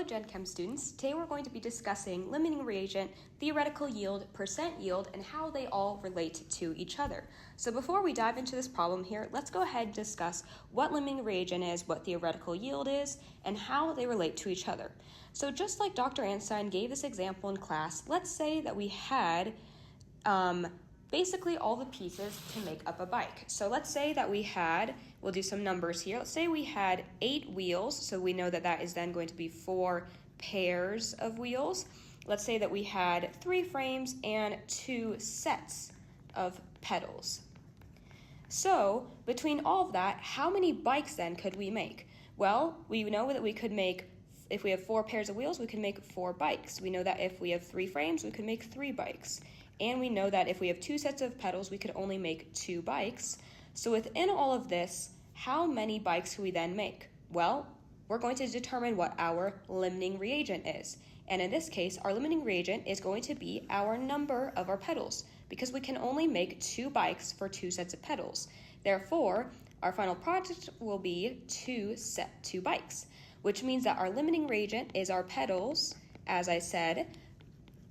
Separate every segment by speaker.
Speaker 1: Gen Chem students. Today we're going to be discussing limiting reagent, theoretical yield, percent yield, and how they all relate to each other. So before we dive into this problem here, let's go ahead and discuss what limiting reagent is, what theoretical yield is, and how they relate to each other. So just like Dr. Einstein gave this example in class, let's say that we had basically all the pieces to make up a bike. So let's say that we had, we'll do some numbers here. Let's say we had 8 wheels. So we know that that is then going to be 4 pairs of wheels. Let's say that we had 3 frames and 2 sets of pedals. So between all of that, how many bikes then could we make? Well, we know that we could make, if we have 4 pairs of wheels, we can make 4 bikes. We know that if we have 3 frames, we can make 3 bikes. And we know that if we have 2 sets of pedals, we could only make 2 bikes. So within all of this, how many bikes can we then make? Well, we're going to determine what our limiting reagent is. And in this case, our limiting reagent is going to be our number of our pedals, because we can only make 2 bikes for 2 sets of pedals. Therefore, our final product will be 2 bikes, which means that our limiting reagent is our pedals, as I said,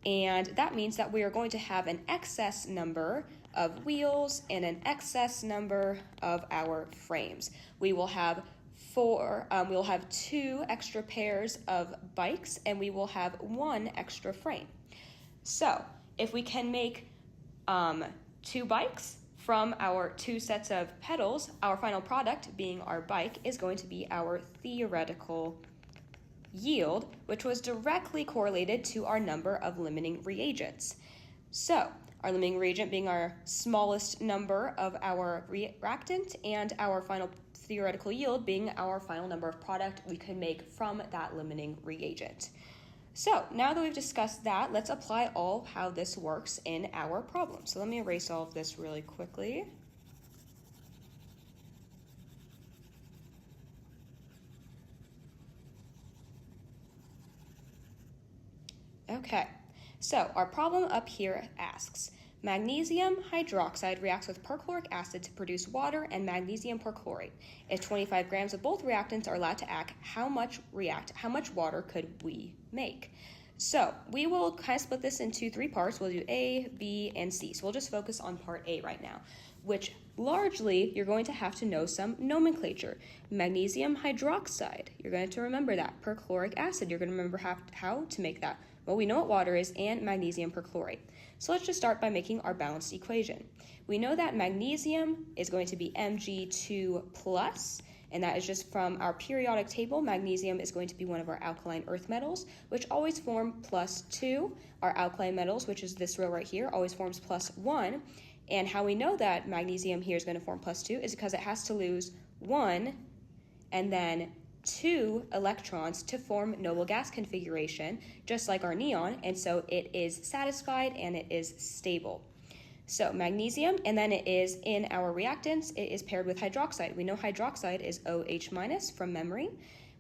Speaker 1: and that means that we are going to have an excess number of wheels and an excess number of our frames. We will have 2 extra pairs of bikes, and we will have 1 extra frame. So if we can make 2 bikes from our 2 sets of pedals, our final product, being our bike, is going to be our theoretical yield, which was directly correlated to our number of limiting reagents. So our limiting reagent being our smallest number of our reactant, and our final theoretical yield being our final number of product we could make from that limiting reagent. So now that we've discussed that, let's apply all how this works in our problem. So let me erase all of this really quickly. Okay, so our problem up here asks, magnesium hydroxide reacts with perchloric acid to produce water and magnesium perchlorate. If 25 grams of both reactants are allowed to act, how much water could we make? So we will kind of split this into 3 parts. We'll do A, B, and C. So we'll just focus on part A right now, which largely you're going to have to know some nomenclature. Magnesium hydroxide, you're going to remember that. Perchloric acid, you're going to remember how to make that. Well, we know what water is, and magnesium perchlorate. So let's just start by making our balanced equation. We know that magnesium is going to be Mg2+, and that is just from our periodic table. Magnesium is going to be one of our alkaline earth metals, which always form +2. Our alkaline metals, which is this row right here, always forms +1. And how we know that magnesium here is going to form +2 is because it has to lose 1 and then 2 electrons to form noble gas configuration, just like our neon, and so it is satisfied and it is stable. So magnesium, and then it is in our reactants, it is paired with hydroxide. We know hydroxide is OH- from memory.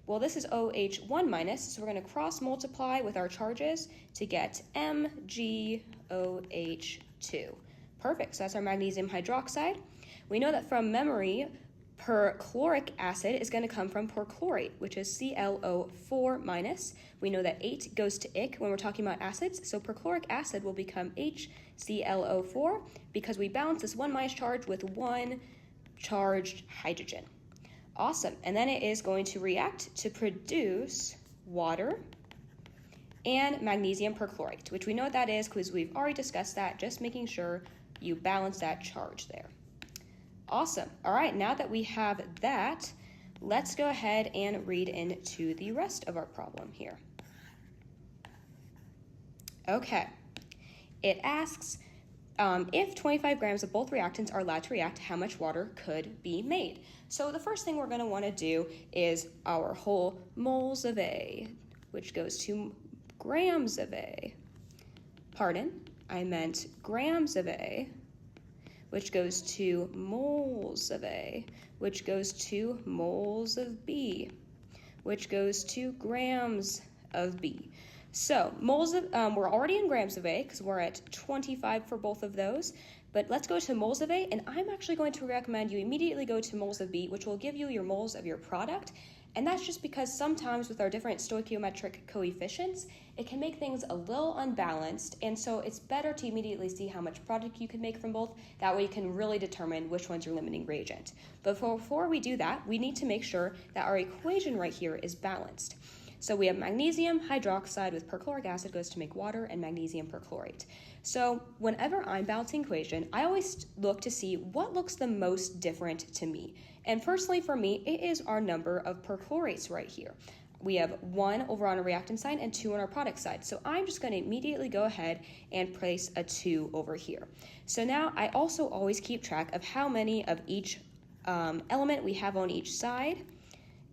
Speaker 1: Well, this is OH1-, so we're going to cross multiply with our charges to get MgOH2. Perfect, so that's our magnesium hydroxide. We know that from memory, perchloric acid is going to come from perchlorate, which is ClO4-. We know that 8 goes to ic when we're talking about acids, so perchloric acid will become HClO4 because we balance this 1- charge with 1 charged hydrogen. Awesome, and then it is going to react to produce water and magnesium perchlorate, which we know what that is because we've already discussed that, just making sure you balance that charge there. Awesome. All right, now that we have that, let's go ahead and read into the rest of our problem here. Okay, it asks, if 25 grams of both reactants are allowed to react, how much water could be made? So the first thing we're going to want to do is our whole moles of A, which goes to grams of A. Pardon, I meant grams of A, which goes to moles of A, which goes to moles of B, which goes to grams of B. So moles of, we're already in grams of A because we're at 25 for both of those, but let's go to moles of A, and I'm actually going to recommend you immediately go to moles of B, which will give you your moles of your product, And that's just because sometimes with our different stoichiometric coefficients, it can make things a little unbalanced, and so it's better to immediately see how much product you can make from both. That way you can really determine which one's your limiting reagent. But before we do that, we need to make sure that our equation right here is balanced. So we have magnesium hydroxide with perchloric acid goes to make water and magnesium perchlorate. So whenever I'm balancing equation, I always look to see what looks the most different to me. And personally for me, it is our number of perchlorates right here. We have 1 over on our reactant side and 2 on our product side. So I'm just going to immediately go ahead and place a 2 over here. So now I also always keep track of how many of each element we have on each side.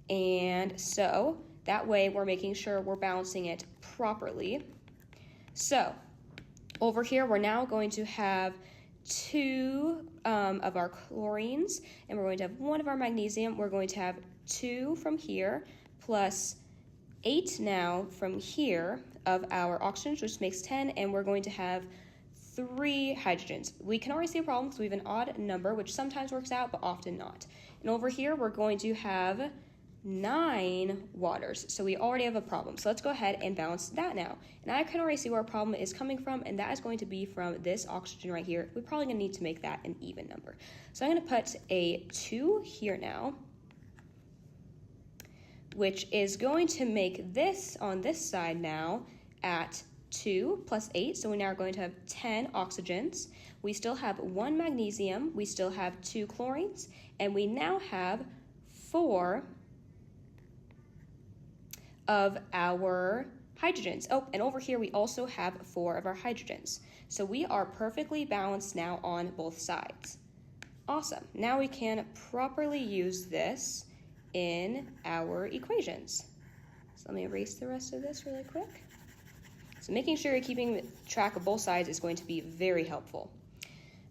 Speaker 1: And so that way we're making sure we're balancing it properly. So over here, we're now going to have 2 of our chlorines, and we're going to have 1 of our magnesium. We're going to have 2 from here, plus 8 now from here of our oxygens, which makes 10, and we're going to have 3 hydrogens. We can already see a problem because we have an odd number, which sometimes works out, but often not. And over here, we're going to have 9 waters. So we already have a problem. So let's go ahead and balance that now. And I can already see where our problem is coming from, and that is going to be from this oxygen right here. We're probably going to need to make that an even number. So I'm going to put a 2 here now, which is going to make this on this side now at 2 plus 8. So we now are going to have 10 oxygens. We still have 1 magnesium. We still have 2 chlorines. And we now have 4 of our hydrogens. Oh, and over here we also have 4 of our hydrogens. So we are perfectly balanced now on both sides. Awesome. Now we can properly use this in our equations. So let me erase the rest of this really quick. So making sure you're keeping track of both sides is going to be very helpful.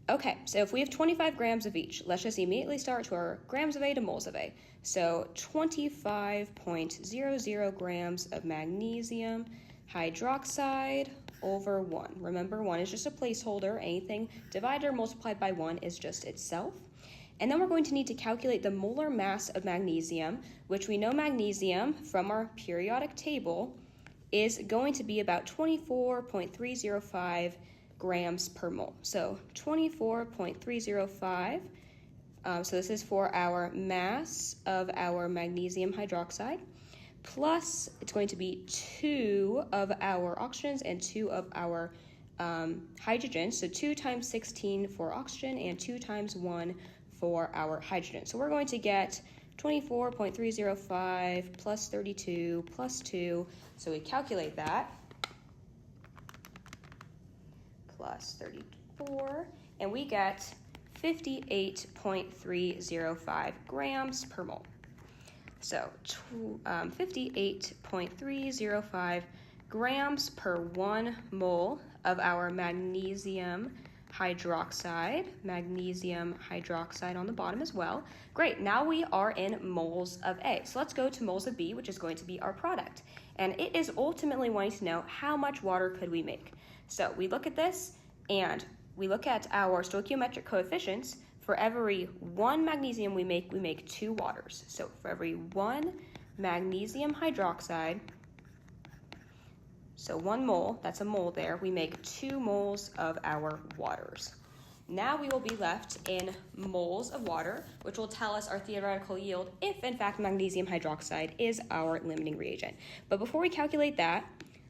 Speaker 1: Okay, so if we have 25 grams of each, let's just immediately start to our grams of A to moles of A. So 25.00 grams of magnesium hydroxide over 1. Remember, 1 is just a placeholder. Anything divided or multiplied by 1 is just itself. And then we're going to need to calculate the molar mass of magnesium, which we know magnesium from our periodic table is going to be about 24.305 grams per mole. So 24.305. So this is for our mass of our magnesium hydroxide. Plus, it's going to be 2 of our oxygens and 2 of our hydrogen. So 2 times 16 for oxygen and 2 times 1 for our hydrogen. So we're going to get 24.305 plus 32 plus 2. So we calculate that. Plus 34. And we get 58.305 grams per mole. So 58.305 grams per 1 mole of our magnesium hydroxide on the bottom as well. Great, now we are in moles of A. So let's go to moles of B, which is going to be our product. And it is ultimately wanting to know how much water could we make. So we look at this and we look at our stoichiometric coefficients. For every 1 magnesium we make 2 waters. So for every 1 magnesium hydroxide, so 1 mole, that's a mole there, we make 2 moles of our waters. Now we will be left in moles of water, which will tell us our theoretical yield if, in fact, magnesium hydroxide is our limiting reagent. But before we calculate that,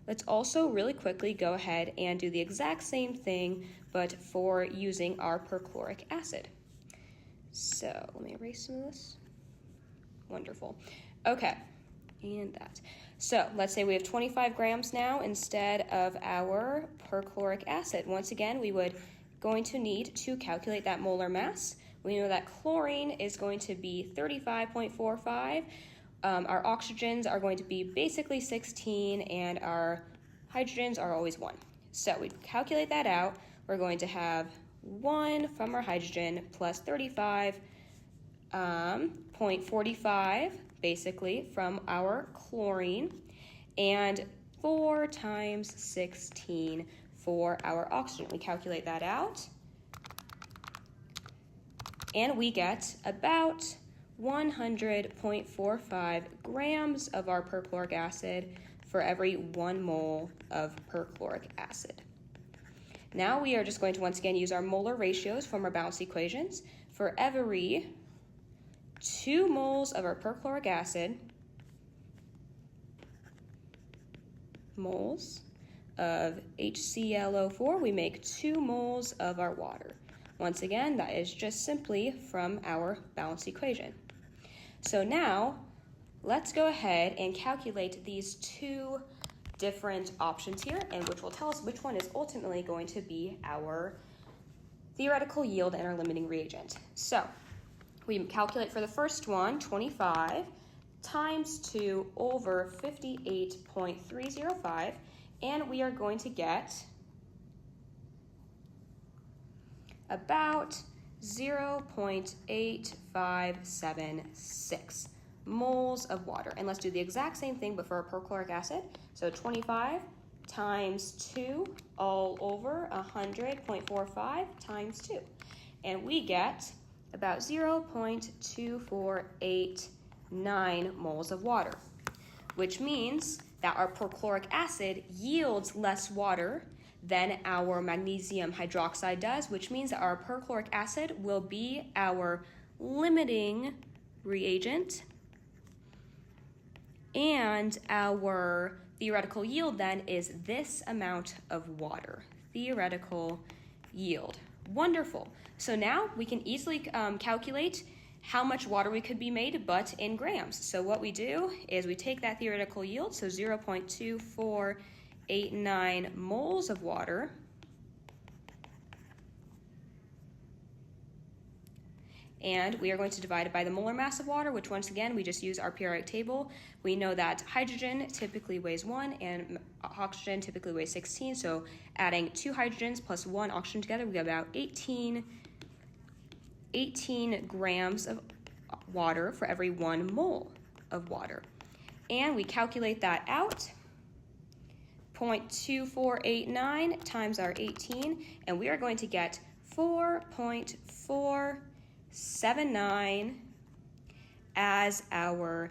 Speaker 1: let's also really quickly go ahead and do the exact same thing, but for using our perchloric acid. So let me erase some of this. Wonderful. Okay, and that. So let's say we have 25 grams now instead of our perchloric acid. Once again, we would going to need to calculate that molar mass. We know that chlorine is going to be 35.45. Our oxygens are going to be basically 16, and our hydrogens are always 1. So we calculate that out. We're going to have 1 from our hydrogen plus 35.45 basically from our chlorine, and 4 times 16 for our oxygen. We calculate that out, and we get about 100.45 grams of our perchloric acid for every 1 mole of perchloric acid. Now we are just going to once again use our molar ratios from our balanced equations. For every 2 moles of our perchloric acid, moles of HClO4, we make 2 moles of our water. Once again, that is just simply from our balanced equation. So now, let's go ahead and calculate these 2 different options here, and which will tell us which one is ultimately going to be our theoretical yield and our limiting reagent. So, we calculate for the first one, 25 times 2 over 58.305, and we are going to get about 0.8576 moles of water. And let's do the exact same thing but for our perchloric acid. So 25 times 2 all over 100.45 times 2. And we get about 0.2489 moles of water, which means that our perchloric acid yields less water than our magnesium hydroxide does, which means that our perchloric acid will be our limiting reagent, and our theoretical yield then is this amount of water. Theoretical yield. Wonderful. So now we can easily calculate how much water we could be made, but in grams. So what we do is we take that theoretical yield, so 0.2489 moles of water, and we are going to divide it by the molar mass of water, which once again, we just use our periodic table. We know that hydrogen typically weighs 1 and oxygen typically weighs 16, so adding 2 hydrogens plus 1 oxygen together, we get about 18 grams of water for every 1 mole of water. And we calculate that out, 0.2489 times our 18, and we are going to get 4.479 as our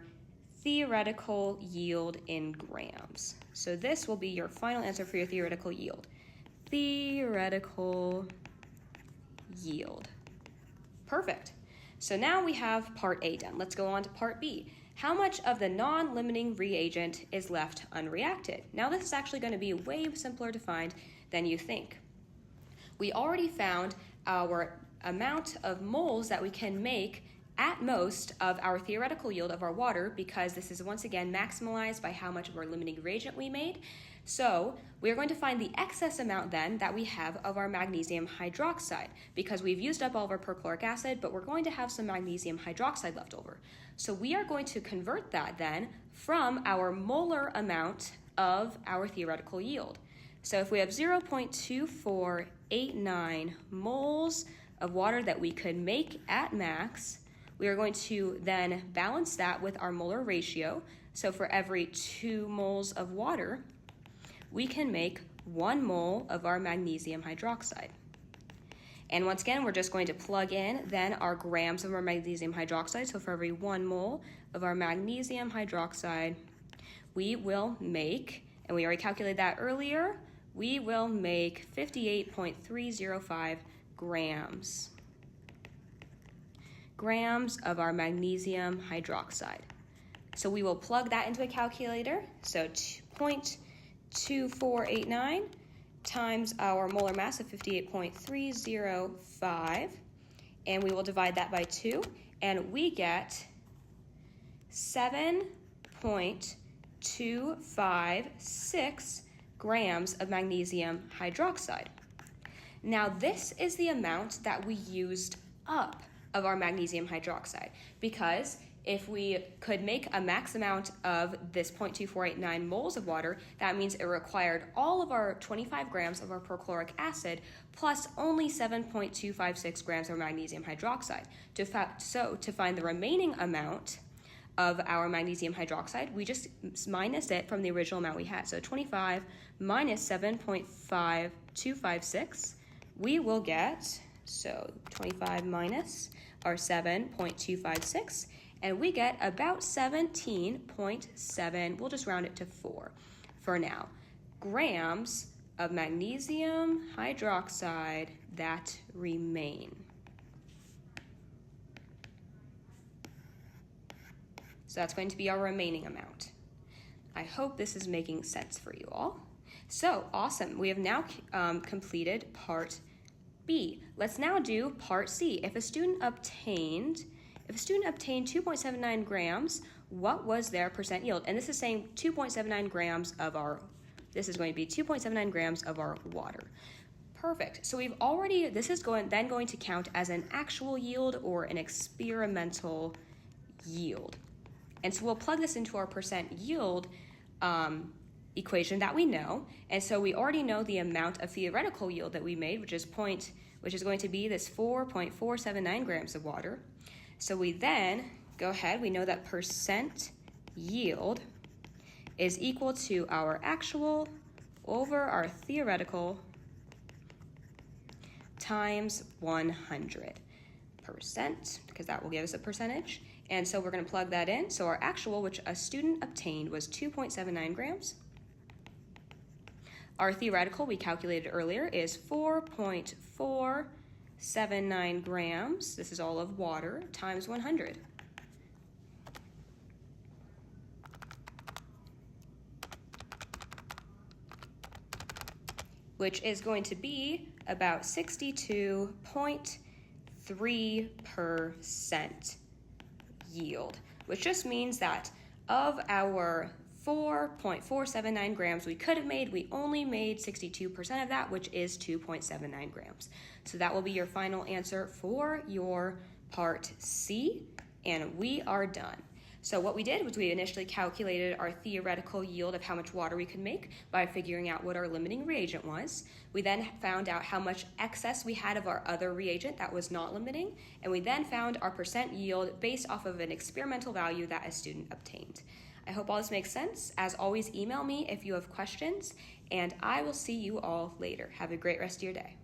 Speaker 1: theoretical yield in grams. So this will be your final answer for your theoretical yield. Theoretical yield. Perfect. So now we have part A done. Let's go on to part B. How much of the non-limiting reagent is left unreacted? Now this is actually going to be way simpler to find than you think. We already found our amount of moles that we can make at most of our theoretical yield of our water, because this is once again maximalized by how much of our limiting reagent we made. So we are going to find the excess amount then that we have of our magnesium hydroxide, because we've used up all of our perchloric acid, but we're going to have some magnesium hydroxide left over. So we are going to convert that then from our molar amount of our theoretical yield. So if we have 0.2489 moles of water that we could make at max, we are going to then balance that with our molar ratio. So for every 2 moles of water, we can make 1 mole of our magnesium hydroxide. And once again, we're just going to plug in then our grams of our magnesium hydroxide. So for every 1 mole of our magnesium hydroxide, we will make, and we already calculated that earlier, we will make 58.305 grams of our magnesium hydroxide. So we will plug that into a calculator. So 0.2489 times our molar mass of 58.305, and we will divide that by 2, and we get 7.256 grams of magnesium hydroxide. Now this is the amount that we used up of our magnesium hydroxide, because if we could make a max amount of this 0.2489 moles of water, that means it required all of our 25 grams of our perchloric acid plus only 7.256 grams of magnesium hydroxide. To find the remaining amount of our magnesium hydroxide, we just minus it from the original amount we had. So 25 minus 7.256, we will get, so 25 minus our 7.256, and we get about 17.7, we'll just round it to 4 for now, grams of magnesium hydroxide that remain. So that's going to be our remaining amount. I hope this is making sense for you all. So awesome, we have now completed part B. Let's now do part C. If a student obtained 2.79 grams, what was their percent yield? And this is saying 2.79 grams of this is going to be 2.79 grams of our water. Perfect. So we've already, this is going to count as an actual yield or an experimental yield. And so we'll plug this into our percent yield equation that we know. And so we already know the amount of theoretical yield that we made, which is going to be this 4.479 grams of water. So we then go ahead, we know that percent yield is equal to our actual over our theoretical times 100%, because that will give us a percentage. And so we're going to plug that in. So our actual, which a student obtained, was 2.79 grams. Our theoretical, we calculated earlier, is 4.479 grams. This is all of water times 100. Which is going to be about 62.3% yield, which just means that of our 4.479 grams we could have made, we only made 62% of that, which is 2.79 grams. So that will be your final answer for your part C, and we are done. So what we did was we initially calculated our theoretical yield of how much water we could make by figuring out what our limiting reagent was. We then found out how much excess we had of our other reagent that was not limiting, and we then found our percent yield based off of an experimental value that a student obtained. I hope all this makes sense. As always, email me if you have questions, and I will see you all later. Have a great rest of your day.